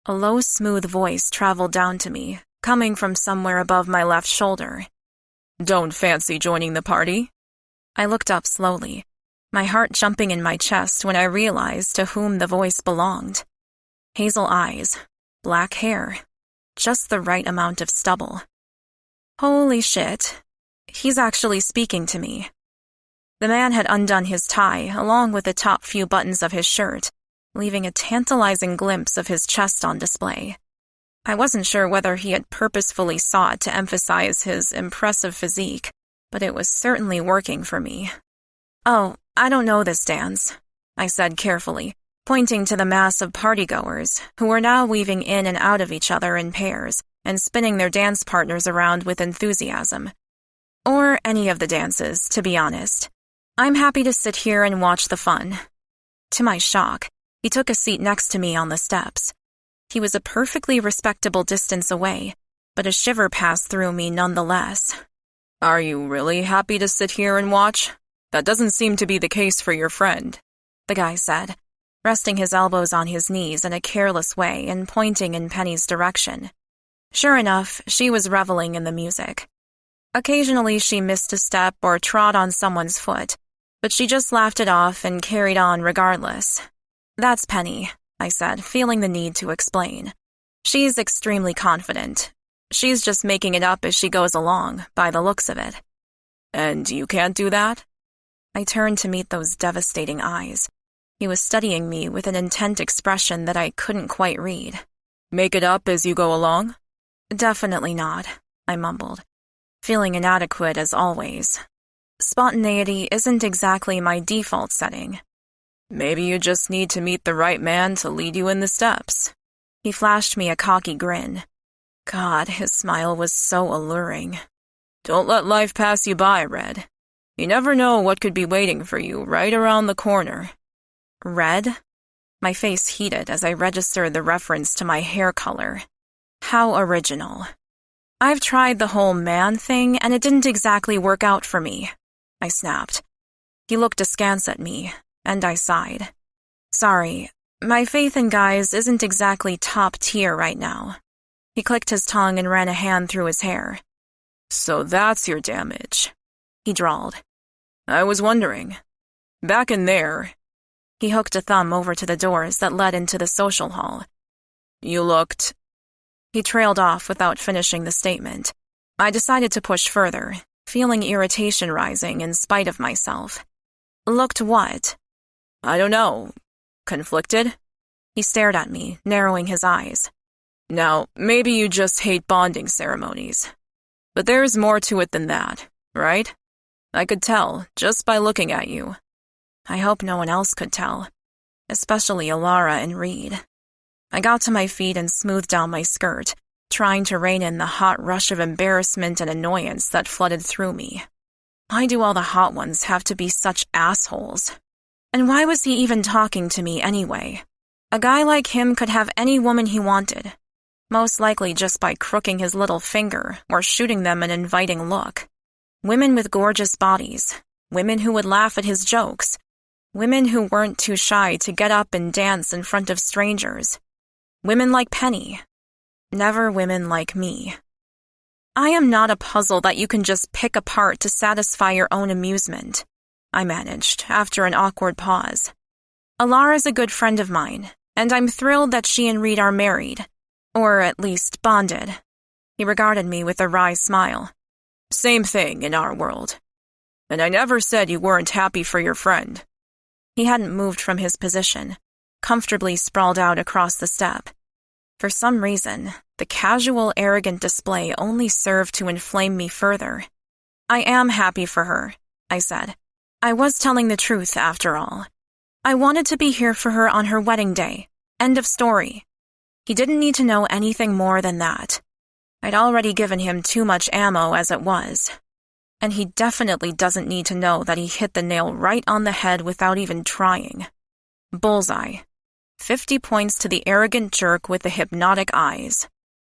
A low, smooth voice traveled down to me, coming from somewhere above my left shoulder. "Don't fancy joining the party?" I looked up slowly, my heart jumping in my chest when I realized to whom the voice belonged. Hazel eyes, black hair, just the right amount of stubble. Holy shit, he's actually speaking to me. The man had undone his tie along with the top few buttons of his shirt, leaving a tantalizing glimpse of his chest on display. I wasn't sure whether he had purposefully sought to emphasize his impressive physique, but it was certainly working for me. "Oh, I don't know this dance," I said carefully, pointing to the mass of partygoers who were now weaving in and out of each other in pairs and spinning their dance partners around with enthusiasm. Or any of the dances, to be honest. I'm happy to sit here and watch the fun. To my shock, he took a seat next to me on the steps. He was a perfectly respectable distance away, but a shiver passed through me nonetheless. "Are you really happy to sit here and watch? That doesn't seem to be the case for your friend," the guy said, resting his elbows on his knees in a careless way and pointing in Penny's direction. Sure enough, she was reveling in the music. Occasionally she missed a step or trod on someone's foot, but she just laughed it off and carried on regardless. "That's Penny," I said, feeling the need to explain. "She's extremely confident. She's just making it up as she goes along, by the looks of it." "And you can't do that?" I turned to meet those devastating eyes. He was studying me with an intent expression that I couldn't quite read. "Make it up as you go along?" "Definitely not," I mumbled, feeling inadequate as always. Spontaneity isn't exactly my default setting. "Maybe you just need to meet the right man to lead you in the steps." He flashed me a cocky grin. God, his smile was so alluring. "Don't let life pass you by, Red. You never know what could be waiting for you right around the corner." Red? My face heated as I registered the reference to my hair color. How original. "I've tried the whole man thing, and it didn't exactly work out for me," I snapped. He looked askance at me, and I sighed. "Sorry, my faith in guys isn't exactly top tier right now." He clicked his tongue and ran a hand through his hair. "So that's your damage," he drawled. "I was wondering. Back in there." He hooked a thumb over to the doors that led into the social hall. "You looked—" He trailed off without finishing the statement. I decided to push further, feeling irritation rising in spite of myself. "Looked what?" "I don't know. Conflicted?" He stared at me, narrowing his eyes. "Now, maybe you just hate bonding ceremonies. But there's more to it than that, right? I could tell, just by looking at you." I hope no one else could tell, especially Allara and Reid. I got to my feet and smoothed down my skirt, trying to rein in the hot rush of embarrassment and annoyance that flooded through me. Why do all the hot ones have to be such assholes? And why was he even talking to me anyway? A guy like him could have any woman he wanted, most likely just by crooking his little finger or shooting them an inviting look. Women with gorgeous bodies, women who would laugh at his jokes, women who weren't too shy to get up and dance in front of strangers. Women like Penny. Never women like me. "I am not a puzzle that you can just pick apart to satisfy your own amusement," I managed, after an awkward pause. "Allara's a good friend of mine, and I'm thrilled that she and Reid are married, or at least bonded." He regarded me with a wry smile. "Same thing in our world. And I never said you weren't happy for your friend." He hadn't moved from his position, comfortably sprawled out across the step. For some reason, the casual, arrogant display only served to inflame me further. "I am happy for her," I said. "I was telling the truth, after all. I wanted to be here for her on her wedding day. End of story." He didn't need to know anything more than that. I'd already given him too much ammo as it was. And he definitely doesn't need to know that he hit the nail right on the head without even trying. Bullseye. 50 points to the arrogant jerk with the hypnotic eyes.